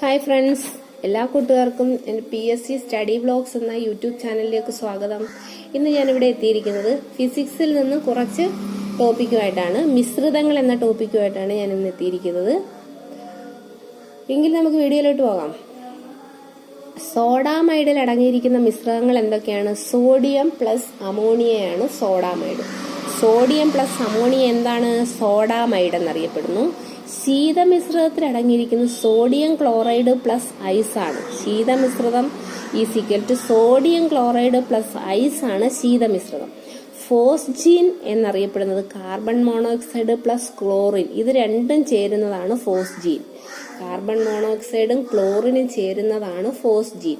Hi friends, എല്ലാ കൂട്ടുകാർക്കും എൻ്റെ PSC സ്റ്റഡി വ്ലോഗ്സ് എന്ന യൂട്യൂബ് ചാനലിലേക്ക് സ്വാഗതം. ഇന്ന് ഞാനിവിടെ എത്തിയിരിക്കുന്നത് ഫിസിക്സിൽ നിന്ന് കുറച്ച് ടോപ്പിക്കുമായിട്ടാണ്. മിശ്രിതങ്ങൾ എന്ന ടോപ്പിക്കുമായിട്ടാണ് ഞാൻ ഇന്ന് എത്തിയിരിക്കുന്നത്. എങ്കിൽ നമുക്ക് വീഡിയോയിലോട്ട് പോകാം. സോഡാമൈഡിൽ അടങ്ങിയിരിക്കുന്ന മിശ്രിതങ്ങൾ എന്തൊക്കെയാണ്? സോഡിയം പ്ലസ് അമോണിയയാണ് സോഡാമൈഡ്. സോഡിയം പ്ലസ് അമോണിയ എന്താണ്? സോഡാമൈഡ് എന്നറിയപ്പെടുന്നു. ശീതമിശ്രിതത്തിൽ അടങ്ങിയിരിക്കുന്ന സോഡിയം ക്ലോറൈഡ് പ്ലസ് ഐസ് ആണ്. ശീതമിശ്രിതം is equal to sodium chloride plus ice ആണ് ശീതമിശ്രിതം. ഫോസ്ജീൻ എന്നറിയപ്പെടുന്നത് കാർബൺ മോണോക്സൈഡ് പ്ലസ് ക്ലോറിൻ, ഇത് രണ്ടും ചേരുന്നതാണ് ഫോസ്ജീൻ. കാർബൺ മോണോക്സൈഡും ക്ലോറിനും ചേരുന്നതാണ് ഫോസ്ജീൻ.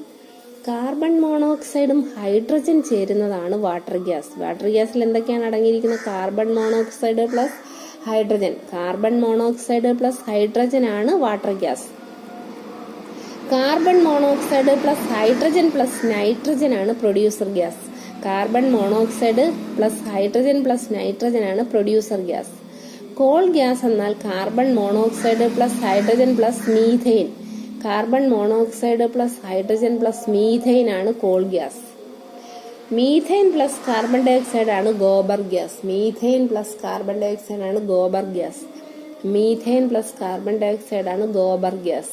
കാർബൺ മോണോക്സൈഡും ഹൈഡ്രജൻ ചേരുന്നതാണ് വാട്ടർ ഗ്യാസ്. വാട്ടർ ഗ്യാസിൽ എന്തൊക്കെയാണ് അടങ്ങിയിരിക്കുന്നത്? Carbon monoxide plus hydrogen. Carbon monoxide plus hydrogen ആണ് water gas. Carbon monoxide plus hydrogen plus nitrogen ആണ് producer gas. Carbon monoxide plus hydrogen plus nitrogen ആണ് പ്രൊഡ്യൂസർ ഗ്യാസ്. കോൾ ഗ്യാസ് എന്നാൽ carbon monoxide plus hydrogen plus methane. Carbon monoxide plus hydrogen plus methane ആണ് coal gas. Methane plus carbon dioxide ആണ് gobar gas. Methane plus carbon dioxide ആണ് gobar gas. Methane plus carbon dioxide ആണ് gobar gas.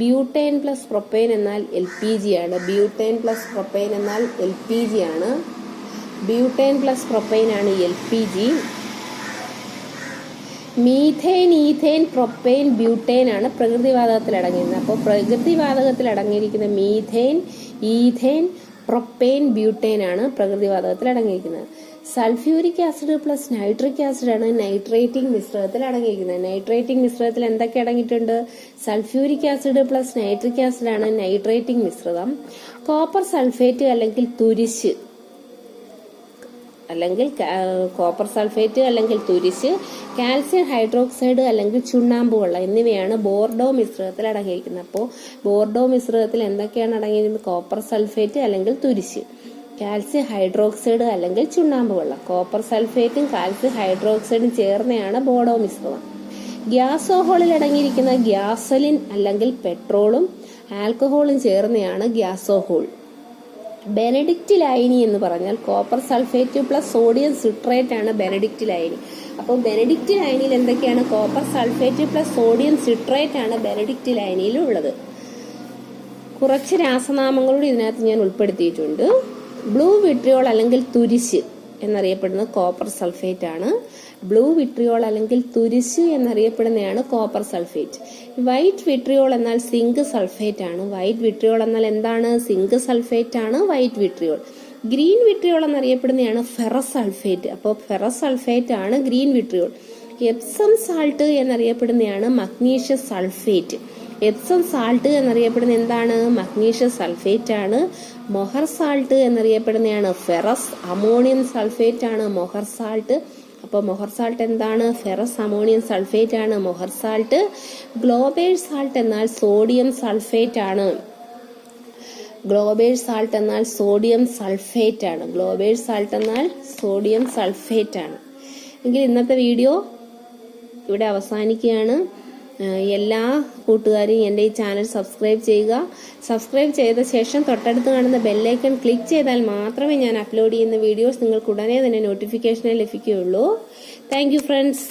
Butane plus propane എന്നാൽ LPG ആണ്. Butane plus propane എന്നാൽ LPG ആണ്. Butane plus propane ആണ് LPG. Methane, ethane, propane, butane ആണ് പ്രകൃതിവാതകത്തിൽ അടങ്ങിയിരിക്കുന്നത്. അപ്പോൾ പ്രകൃതിവാതകത്തിൽ അടങ്ങിയിരിക്കുന്ന മീഥെയിൻ, ഈഥെയിൻ, പ്രൊപ്പൈൻ, ബ്യൂട്ടൈൻ ആണ് പ്രകൃതിവാതകത്തിൽ അടങ്ങിയിരിക്കുന്നത്. Sulphuric acid plus nitric acid ആണ് നൈട്രേറ്റിംഗ് മിശ്രിതത്തിൽ അടങ്ങിയിരിക്കുന്നത്. നൈട്രേറ്റിംഗ് മിശ്രിതത്തിൽ എന്തൊക്കെ അടങ്ങിയിട്ടുണ്ട്? Sulphuric acid plus nitric acid ആണ് നൈട്രേറ്റിംഗ് മിശ്രിതം. കോപ്പർ സൾഫേറ്റ് അല്ലെങ്കിൽ തുരിശ് കോപ്പർ സൾഫേറ്റ് അല്ലെങ്കിൽ തുരിശ്, കാൽസ്യം ഹൈഡ്രോക്സൈഡ് അല്ലെങ്കിൽ ചുണ്ണാമ്പ് വെള്ളം എന്നിവയാണ് ബോർഡോ മിശ്രിതത്തിൽ അടങ്ങിയിരിക്കുന്നത്. അപ്പോൾ ബോർഡോ മിശ്രിതത്തിൽ എന്തൊക്കെയാണ് അടങ്ങിയിരിക്കുന്നത്? കോപ്പർ സൾഫേറ്റ് അല്ലെങ്കിൽ തുരിശ്, കാൽസ്യം ഹൈഡ്രോക്സൈഡ് അല്ലെങ്കിൽ ചുണ്ണാമ്പ് വെള്ളം. കോപ്പർ സൾഫേറ്റും കാൽസ്യം ഹൈഡ്രോക്സൈഡും ചേർന്നതാണ് ബോർഡോ മിശ്രിതം. ഗ്യാസോഹോളിൽ അടങ്ങിയിരിക്കുന്ന ഗ്യാസോലിൻ അല്ലെങ്കിൽ പെട്രോളും ആൽക്കഹോളും ചേർന്നതാണ് ഗ്യാസോഹോൾ. ബെനഡിക്റ്റ് ലായനി എന്ന് പറഞ്ഞാൽ copper sulphate plus sodium citrate ആണ് ബെനഡിക്റ്റ് ലായനി. അപ്പോൾ ബെനഡിക്റ്റ് ലായനിയിൽ എന്തൊക്കെയാണ്? Copper sulphate plus sodium citrate ആണ് ബെനഡിക്റ്റ് ലായനിയിൽ ഉള്ളത്. കുറച്ച് രാസനാമങ്ങളോട് ഇതിനകത്ത് ഞാൻ ഉൾപ്പെടുത്തിയിട്ടുണ്ട്. ബ്ലൂ വിട്രിയോൾ അല്ലെങ്കിൽ തുരിശ് എന്നറിയപ്പെടുന്നത് കോപ്പർ സൾഫേറ്റ് ആണ്. ബ്ലൂ വിട്രിയോൾ അല്ലെങ്കിൽ തുരിശ് എന്നറിയപ്പെടുന്നതാണ് കോപ്പർ സൾഫേറ്റ്. വൈറ്റ് വിട്രിയോൾ എന്നാൽ സിങ്ക് സൾഫേറ്റ് ആണ്. വൈറ്റ് വിട്രിയോൾ എന്നാൽ എന്താണ്? സിങ്ക് സൾഫേറ്റ് ആണ് വൈറ്റ് വിട്രിയോൾ. ഗ്രീൻ വിട്രിയോൾ എന്നറിയപ്പെടുന്നതാണ് ഫെറസ് സൾഫേറ്റ്. അപ്പോൾ ഫെറസ് സൾഫേറ്റ് ആണ് ഗ്രീൻ വിട്രിയോൾ. എപ്സം സാൾട്ട് എന്നറിയപ്പെടുന്നതാണ് മഗ്നീഷ്യം സൾഫേറ്റ്. എപ്സം സാൾട്ട് എന്നറിയപ്പെടുന്ന എന്താണ്? മഗ്നീഷ്യം സൾഫേറ്റ് ആണ്. മൊഹർ സാൾട്ട് എന്നറിയപ്പെടുന്നതാണ് ഫെറസ് അമോണിയം സൾഫേറ്റ് ആണ് മൊഹർ സാൾട്ട്. അപ്പോൾ മൊഹർ സാൾട്ട് എന്താണ്? ഫെറസ് അമോണിയം സൾഫേറ്റ് ആണ് മൊഹർ സാൾട്ട്. ഗ്ലോബേഴ്സ് സാൾട്ട് എന്നാൽ സോഡിയം സൾഫേറ്റ് ആണ്. ഗ്ലോബേഴ്സ് സാൾട്ട് എന്നാൽ സോഡിയം സൾഫേറ്റ് ആണ്. ഗ്ലോബേഴ്സ് സാൾട്ട് എന്നാൽ സോഡിയം സൾഫേറ്റ് ആണ്. എങ്കിൽ ഇന്നത്തെ വീഡിയോ ഇവിടെ അവസാനിക്കുകയാണ്. എല്ലാ കൂട്ടുകാരും എൻ്റെ ഈ ചാനൽ സബ്സ്ക്രൈബ് ചെയ്യുക. സബ്സ്ക്രൈബ് ചെയ്ത ശേഷം തൊട്ടടുത്ത് കാണുന്ന ബെല്ലൈക്കൺ ക്ലിക്ക് ചെയ്താൽ മാത്രമേ ഞാൻ അപ്ലോഡ് ചെയ്യുന്ന വീഡിയോസ് നിങ്ങൾക്ക് ഉടനെ തന്നെ നോട്ടിഫിക്കേഷനായി ലഭിക്കുകയുള്ളൂ. Thank you friends.